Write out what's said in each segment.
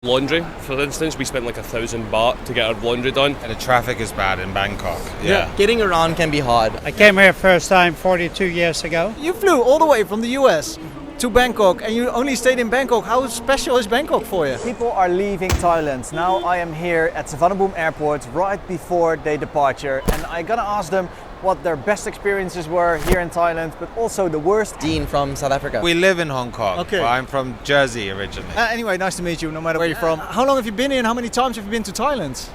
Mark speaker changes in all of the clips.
Speaker 1: Laundry, for instance, we spent like 1,000 baht to get our laundry done.
Speaker 2: And the traffic is bad in Bangkok. Yeah.
Speaker 3: Getting around can be hard.
Speaker 4: I came here first time 42 years ago.
Speaker 5: You flew all the way from the US to Bangkok and you only stayed in Bangkok. How special is Bangkok for you?
Speaker 6: People are leaving Thailand. Now I am here at Savannabhum Airport right before their departure, and I gotta ask them what their best experiences were here in Thailand, but also the worst.
Speaker 3: Dean from South Africa.
Speaker 2: We live in Hong Kong.
Speaker 5: Okay.
Speaker 2: Well, I'm from Jersey originally.
Speaker 5: Anyway, nice to meet you, no matter where you're from. How long have you been here and how many times have you been to Thailand?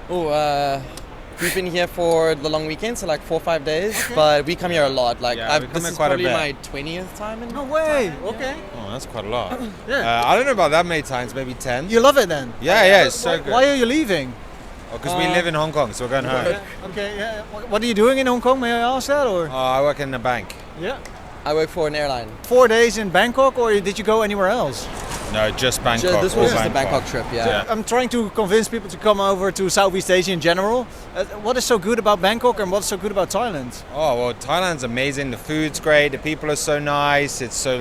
Speaker 3: We've been here for the long weekend, so like 4 or 5 days, but we come here a lot. Like
Speaker 2: Yeah, we come
Speaker 3: this
Speaker 2: here
Speaker 3: is
Speaker 2: quite a
Speaker 3: probably
Speaker 2: bit.
Speaker 3: my 20th time in
Speaker 5: No way.
Speaker 3: Thailand.
Speaker 5: Okay.
Speaker 2: Oh, that's quite a lot.
Speaker 5: Yeah.
Speaker 2: I don't know about that many times, maybe 10.
Speaker 5: You love it then?
Speaker 2: Yeah, it's so
Speaker 5: Why,
Speaker 2: good.
Speaker 5: why are you leaving?
Speaker 2: Because we live in Hong Kong, so we're going home.
Speaker 5: Okay. Yeah. What are you doing in Hong Kong? May I ask that? Or
Speaker 2: I work in a bank.
Speaker 5: yeah.
Speaker 3: I work for an airline.
Speaker 5: 4 days in Bangkok, or did you go anywhere else?
Speaker 2: No, just Bangkok.
Speaker 3: This
Speaker 2: all
Speaker 3: was just a Bangkok trip, yeah.
Speaker 5: I'm trying to convince people to come over to Southeast Asia in general. What is so good about Bangkok and what's so good about Thailand?
Speaker 2: Oh, well, Thailand's amazing. The food's great. The people are so nice. It's so,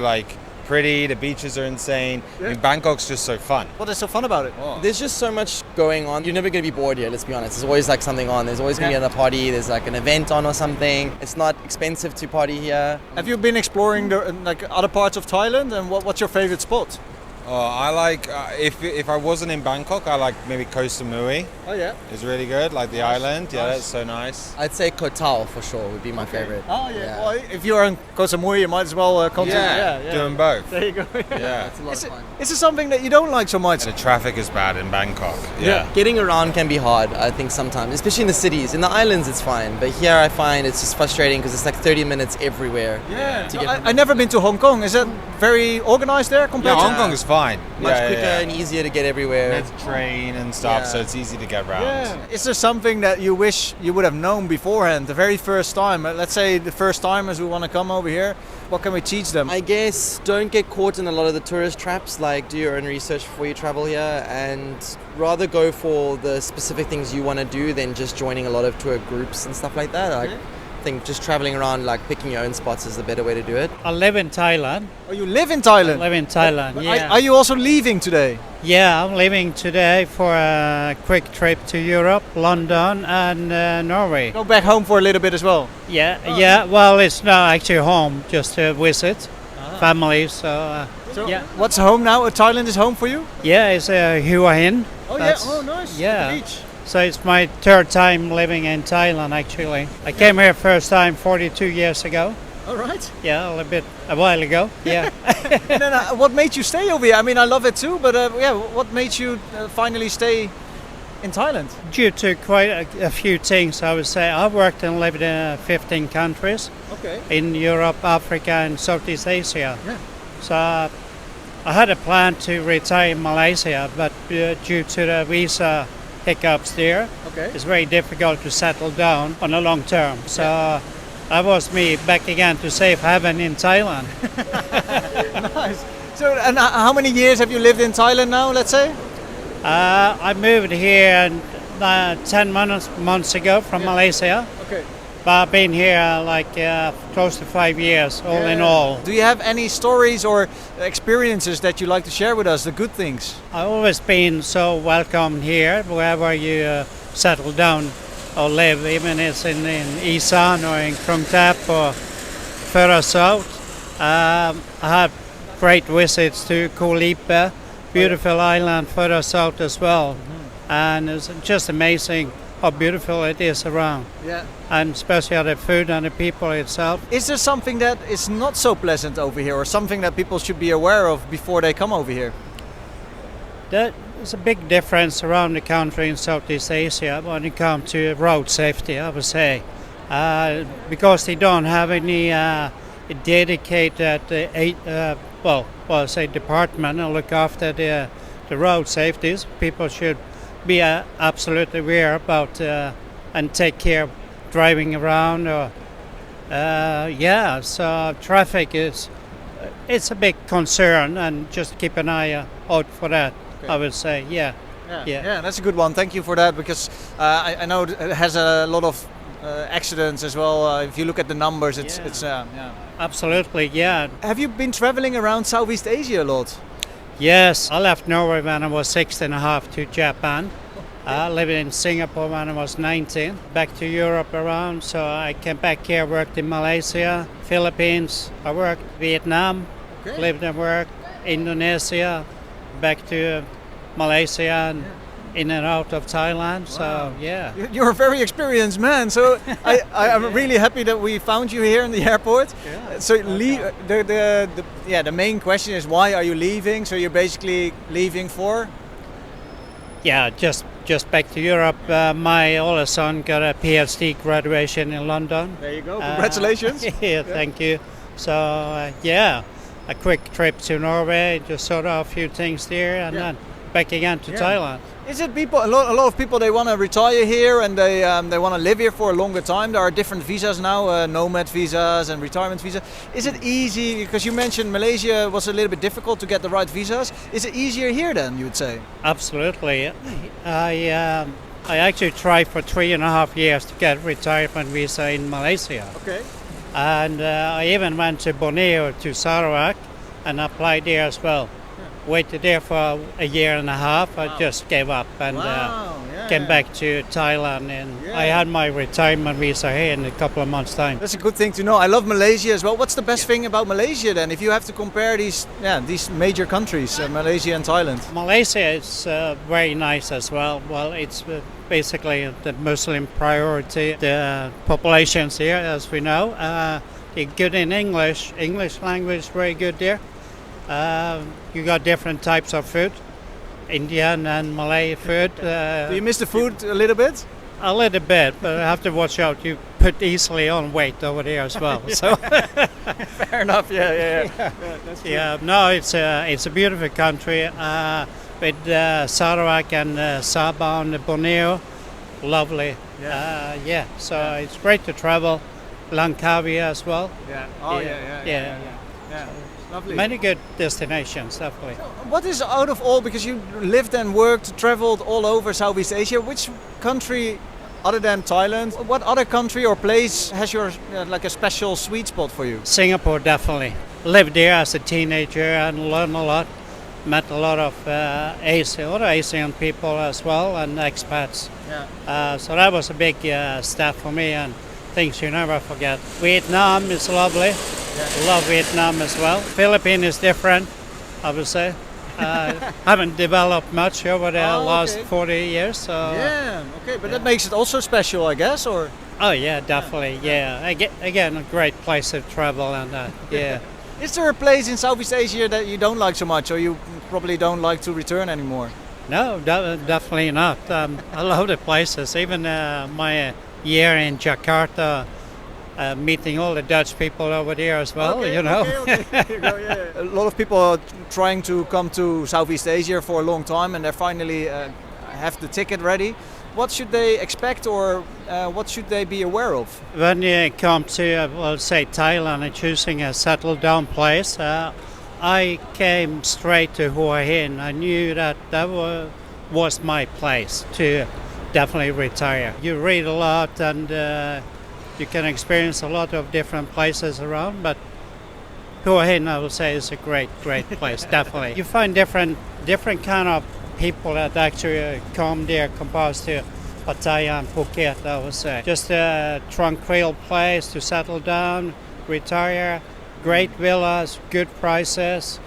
Speaker 2: pretty. The beaches are insane. I mean, Bangkok's just so fun.
Speaker 5: What is so fun about it?
Speaker 3: There's just so much going on. You're never going to be bored here, let's be honest. There's always like something on. There's always going to be a party. There's like an event on or something. It's not expensive to party here.
Speaker 5: Have you been exploring the other parts of Thailand, and what's your favorite spot?
Speaker 2: I like, if I wasn't in Bangkok, I like maybe Koh Samui.
Speaker 5: Oh yeah.
Speaker 2: It's really good, like the island. Yeah,
Speaker 5: Nice.
Speaker 2: that's so nice.
Speaker 3: I'd say Koh Tao for sure would be my favorite.
Speaker 5: Oh yeah. Well, if you're in Koh Samui, you might as well continue.
Speaker 2: Doing both.
Speaker 5: There you go.
Speaker 2: Yeah.
Speaker 3: It's a lot of fun.
Speaker 5: Is it something that you don't like so much?
Speaker 2: The traffic is bad in Bangkok. Yeah.
Speaker 3: Getting around can be hard, I think, sometimes, especially in the cities. In the islands, it's fine, but here I find it's just frustrating because it's like 30 minutes everywhere.
Speaker 5: Yeah.
Speaker 3: To get
Speaker 5: I've never been to Hong Kong. Is that very organized there
Speaker 2: Yeah,
Speaker 5: compared
Speaker 2: Hong
Speaker 5: to?
Speaker 2: Kong is fine.
Speaker 3: Much
Speaker 2: Yeah,
Speaker 3: quicker
Speaker 2: yeah.
Speaker 3: and easier to get everywhere.
Speaker 2: There's train and stuff,
Speaker 3: Yeah.
Speaker 2: so it's easy to get around.
Speaker 5: Yeah. Is there something that you wish you would have known beforehand, the very first time? Let's say the first timers who want to come over here, what can we teach them?
Speaker 3: I guess don't get caught in a lot of the tourist traps, like do your own research before you travel here and rather go for the specific things you want to do than just joining a lot of tour groups and stuff like that. I think just traveling around, like picking your own spots is the better way to do it.
Speaker 4: I live in Thailand.
Speaker 5: Oh, you live in Thailand?
Speaker 4: I live in Thailand, yeah.
Speaker 5: Are you also leaving today?
Speaker 4: Yeah, I'm leaving today for a quick trip to Europe, London and Norway.
Speaker 5: Go back home for a little bit as well?
Speaker 4: Yeah. Well, it's not actually home, just to visit family. So yeah.
Speaker 5: What's home now? Thailand is home for you?
Speaker 4: Yeah, it's Hua Hin.
Speaker 5: Oh
Speaker 4: That's-
Speaker 5: yeah. Oh nice.
Speaker 4: yeah.
Speaker 5: The beach.
Speaker 4: So it's my third time living in Thailand, actually. I came here first time 42 years ago.
Speaker 5: All right.
Speaker 4: Yeah, a while ago. Yeah.
Speaker 5: And then, what made you stay over here? I mean, I love it too, but what made you finally stay in Thailand?
Speaker 4: Due to quite a few things, I would say. I've worked and lived in 15 countries
Speaker 5: Okay.
Speaker 4: in Europe, Africa, and Southeast Asia.
Speaker 5: Yeah.
Speaker 4: So I had a plan to retire in Malaysia, but due to the visa hiccups there,
Speaker 5: Okay.
Speaker 4: it's very difficult to settle down on a long term. So that was me back again to safe haven in Thailand.
Speaker 5: Nice. So, and how many years have you lived in Thailand now? Let's say.
Speaker 4: I moved here 10 months ago from Malaysia.
Speaker 5: Okay.
Speaker 4: But I've been here close to 5 years, all in all.
Speaker 5: Do you have any stories or experiences that you like to share with us? The good things.
Speaker 4: I've always been so welcomed here, wherever you settle down or live, even if it's in Isan or in Krung Thap or further south. I had great visits to Koh Lipe, beautiful island further south as well. And it's just amazing how beautiful it is around.
Speaker 5: Yeah.
Speaker 4: And especially the food and the people itself.
Speaker 5: Is there something that is not so pleasant over here, or something that people should be aware of before they come over here?
Speaker 4: There's a big difference around the country in Southeast Asia when it comes to road safety, I would say. Because they don't have any dedicated department and look after the road safeties. People should be absolutely aware about and take care of driving around. So traffic it's a big concern, and just keep an eye out for that. I would say, yeah.
Speaker 5: Yeah, that's a good one. Thank you for that, because I know it has a lot of accidents as well. If you look at the numbers, it's.
Speaker 4: Absolutely, yeah.
Speaker 5: Have you been traveling around Southeast Asia a lot?
Speaker 4: Yes, I left Norway when I was 16 and a half to Japan. I lived in Singapore when I was 19. Back to Europe around, so I came back here, worked in Malaysia, Philippines. I worked Vietnam, lived and worked Indonesia, back to Malaysia and in and out of Thailand. So yeah.
Speaker 5: You're a very experienced man, so I'm really happy that we found you here in the airport.
Speaker 4: Yeah.
Speaker 5: So the main question is, why are you leaving? So you're basically leaving for?
Speaker 4: Yeah, just back to Europe. My oldest son got a PhD graduation in London.
Speaker 5: There you go. Congratulations.
Speaker 4: Yeah, thank you. So yeah, a quick trip to Norway, just sort out a few things there, and then back again to Thailand.
Speaker 5: Is it people? A lot of people, they want to retire here and they want to live here for a longer time. There are different visas now, nomad visas and retirement visas. Is it easy? Because you mentioned Malaysia was a little bit difficult to get the right visas. Is it easier here then? You would say?
Speaker 4: Absolutely. I actually tried for 3.5 years to get retirement visa in Malaysia.
Speaker 5: Okay.
Speaker 4: And I even went to Borneo, to Sarawak, and applied there as well. Waited there for a year and a half. I just gave up and came back to Thailand, and I had my retirement visa here in a couple of months' time.
Speaker 5: That's a good thing to know. I love Malaysia as well. What's the best thing about Malaysia then? If you have to compare these major countries, Malaysia and Thailand.
Speaker 4: Malaysia is very nice as well. Well, it's basically the Muslim priority. The populations here, as we know, they're good in English. English language very good there. You got different types of food, Indian and Malay food.
Speaker 5: Do you miss the food a little bit?
Speaker 4: A little bit, but I have to watch out. You put easily on weight over there as well. So
Speaker 5: fair enough. Yeah. That's true.
Speaker 4: yeah, no, it's a beautiful country with Sarawak and Sabah and Borneo, lovely. So it's great to travel. Langkawi as well.
Speaker 5: Yeah. Oh yeah. Lovely.
Speaker 4: Many good destinations, definitely.
Speaker 5: What is out of all, because you lived and worked, traveled all over Southeast Asia, which country other than Thailand, what other country or place has your like a special sweet spot for you?
Speaker 4: Singapore, definitely. Lived there as a teenager and learned a lot. Met a lot of Asian people as well and expats.
Speaker 5: Yeah.
Speaker 4: So that was a big step for me and things you never forget. Vietnam is lovely. Love Vietnam as well. Philippines is different, I would say. Haven't developed much over the last 40 years. So.
Speaker 5: Yeah, okay, but that makes it also special, I guess, or?
Speaker 4: Oh yeah, definitely. Yeah, again, a great place to travel and yeah.
Speaker 5: Is there a place in Southeast Asia that you don't like so much, or you probably don't like to return anymore?
Speaker 4: No, definitely not. I love the places. Even my year in Jakarta. Meeting all the Dutch people over there as well,
Speaker 5: Okay. A lot of people are trying to come to Southeast Asia for a long time, and they finally have the ticket ready. What should they expect, or what should they be aware of?
Speaker 4: When you come to, say Thailand and choosing a settled down place, I came straight to Hua Hin. I knew that was my place to definitely retire. You read a lot and you can experience a lot of different places around, but Hua Hin, I would say, is a great place, definitely. You find different kind of people that actually come there compared to Pattaya and Phuket, I would say. Just a tranquil place to settle down, retire, great villas, good prices,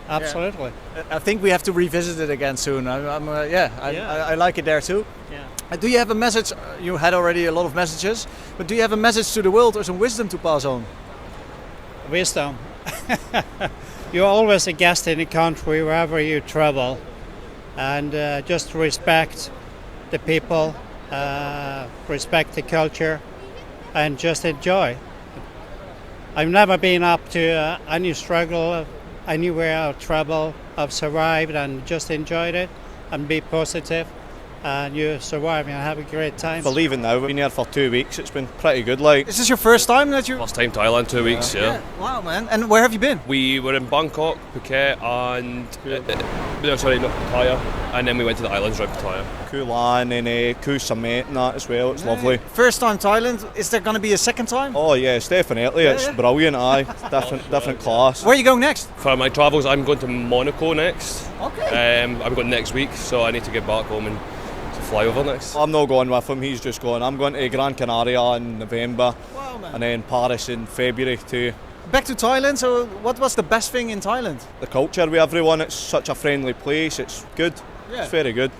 Speaker 4: absolutely.
Speaker 5: I think we have to revisit it again soon. I like it there too.
Speaker 4: Yeah.
Speaker 5: Do you have a message? You had already a lot of messages, but do you have a message to the world or some wisdom to pass on?
Speaker 4: Wisdom. You're always a guest in a country wherever you travel, and just respect the people, respect the culture, and just enjoy. I've never been up to any struggle anywhere I've traveled. I've survived and just enjoyed it, and be positive. And you survive and have a great time.
Speaker 7: For leaving now, we've been here for 2 weeks. It's been pretty good. Like,
Speaker 5: Is this your first time that you?
Speaker 1: Last time Thailand, 2 weeks, yeah.
Speaker 5: Wow, man! And where have you been?
Speaker 1: We were in Bangkok, Phuket, and not Pattaya. and then we went to the islands around Pattaya.
Speaker 7: Koh Lan and Koh Samet and that as well. It's lovely.
Speaker 5: First time Thailand. Is there going to be a second time?
Speaker 7: Oh yes, definitely. It's
Speaker 5: yeah.
Speaker 7: brilliant. Aye, different class.
Speaker 5: Where are you going next?
Speaker 1: For my travels, I'm going to Monaco next.
Speaker 5: Okay.
Speaker 1: I'm going next week, so I need to get back home and fly over next.
Speaker 7: I'm not going with him. He's just going. I'm going to Gran Canaria in November,
Speaker 5: Wow, man.
Speaker 7: and then Paris in February too.
Speaker 5: Back to Thailand. So, what was the best thing in Thailand?
Speaker 7: The culture with everyone. It's such a friendly place. It's good.
Speaker 5: Yeah.
Speaker 7: It's very good.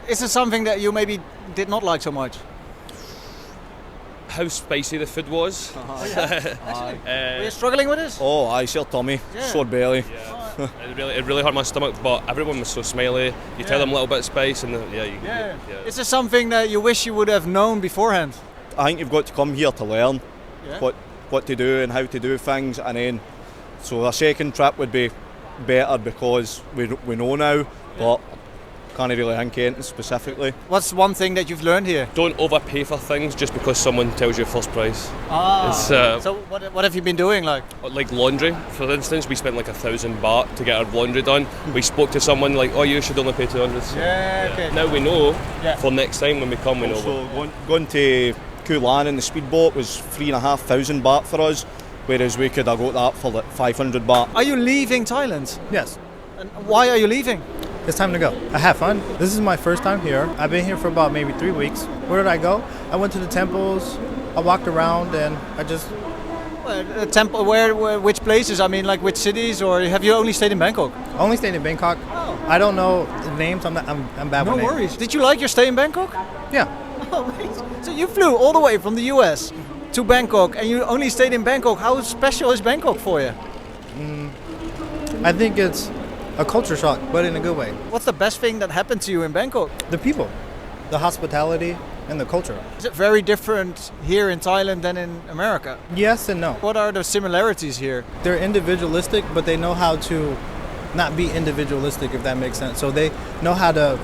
Speaker 5: Is there something that you maybe did not like so much?
Speaker 1: How spicy the food was.
Speaker 5: Were you struggling with this?
Speaker 7: Oh, aye, sore tummy,
Speaker 5: Yeah.
Speaker 7: sore belly.
Speaker 1: Yeah. it really hurt my stomach, but everyone was so smiley. You tell them a little bit of spice, and yeah.
Speaker 5: Is there something that you wish you would have known beforehand?
Speaker 7: I think you've got to come here to learn
Speaker 5: Yeah.
Speaker 7: what to do and how to do things, and then so a second trip would be better because we know now, but can't really think anything specifically.
Speaker 5: What's one thing that you've learned here?
Speaker 1: Don't overpay for things just because someone tells you first price. It's,
Speaker 5: So what have you been doing like?
Speaker 1: Like laundry, for instance, we spent like 1,000 baht to get our laundry done. We spoke to someone like, oh, you should only pay 200.
Speaker 5: Okay.
Speaker 1: Now we know.
Speaker 5: Yeah.
Speaker 1: For next time when we come, we know.
Speaker 7: So going to Koh Lan in the speedboat was 3,500 baht for us, whereas we could have got that for like 500 baht.
Speaker 5: Are you leaving Thailand?
Speaker 8: Yes,
Speaker 5: And why are you leaving?
Speaker 8: it's time to go. I have fun. This is my first time here. I've been here for about maybe 3 weeks. Where did I go? I went to the temples, I walked around, and I just...
Speaker 5: A temple? Where? Which places? I mean, like which cities? Or have you only stayed in Bangkok?
Speaker 8: only stayed in Bangkok.
Speaker 5: Oh.
Speaker 8: I don't know the names. I'm bad
Speaker 5: No
Speaker 8: with names.
Speaker 5: worries. Did you like your stay in Bangkok?
Speaker 8: Yeah.
Speaker 5: Oh, amazing. So you flew all the way from the US to Bangkok, and you only stayed in Bangkok. How special is Bangkok for you?
Speaker 8: I think it's a culture shock, but in a good way.
Speaker 5: What's the best thing that happened to you in Bangkok?
Speaker 8: The people, the hospitality, and the culture.
Speaker 5: Is it very different here in Thailand than in America?
Speaker 8: Yes and no.
Speaker 5: What are the similarities here?
Speaker 8: They're individualistic, but they know how to not be individualistic, if that makes sense. So they know how to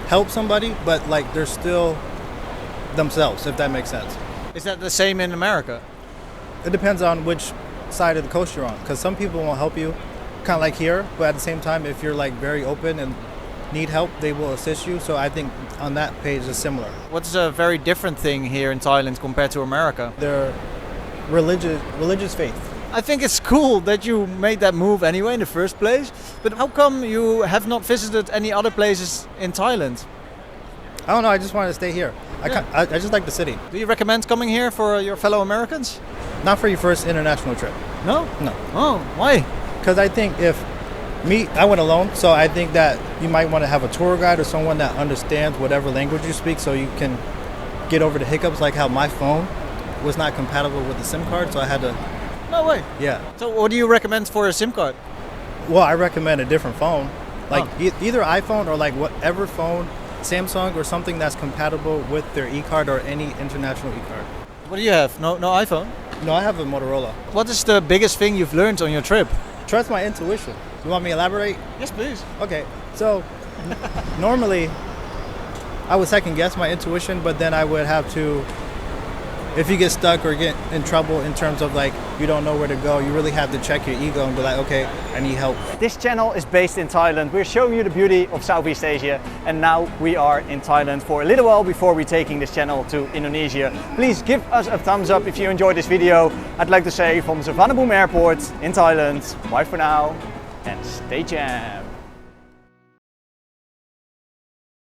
Speaker 8: help somebody, but like they're still themselves, if that makes sense.
Speaker 5: Is that the same in America?
Speaker 8: It depends on which side of the coast you're on, because some people won't help you, kind of like here, but at the same time, if you're like very open and need help, they will assist you. So I think on that page is similar.
Speaker 5: What's a very different thing here in Thailand compared to America?
Speaker 8: They're religious faith.
Speaker 5: I think it's cool that you made that move anyway in the first place, but how come you have not visited any other places in Thailand?
Speaker 8: I don't know, I just wanted to stay here.
Speaker 5: Yeah.
Speaker 8: I just like the city.
Speaker 5: Do you recommend coming here for your fellow Americans?
Speaker 8: Not for your first international trip.
Speaker 5: No?
Speaker 8: No.
Speaker 5: Oh, why?
Speaker 8: Because I think I went alone, so I think that you might want to have a tour guide or someone that understands whatever language you speak so you can get over the hiccups, like how my phone was not compatible with the SIM card, so I had to,
Speaker 5: No way.
Speaker 8: yeah.
Speaker 5: So what do you recommend for a SIM card?
Speaker 8: Well, I recommend a different phone, like either iPhone or like whatever phone, Samsung or something that's compatible with their e-card or any international e-card.
Speaker 5: What do you have? No iPhone?
Speaker 8: No, I have a Motorola.
Speaker 5: What is the biggest thing you've learned on your trip?
Speaker 8: Trust my intuition. You want me to elaborate?
Speaker 5: Yes, please.
Speaker 8: Okay, so normally I would second guess my intuition, but then I would have to, if you get stuck or get in trouble in terms of like you don't know where to go, you really have to check your ego and be like, okay, I need help.
Speaker 6: This channel is based in Thailand. We're showing you the beauty of Southeast Asia, and now we are in Thailand for a little while before we're taking this channel to Indonesia. Please give us a thumbs up if you enjoyed this video. I'd like to say from Savannah Airport in Thailand, bye for now and stay jammed.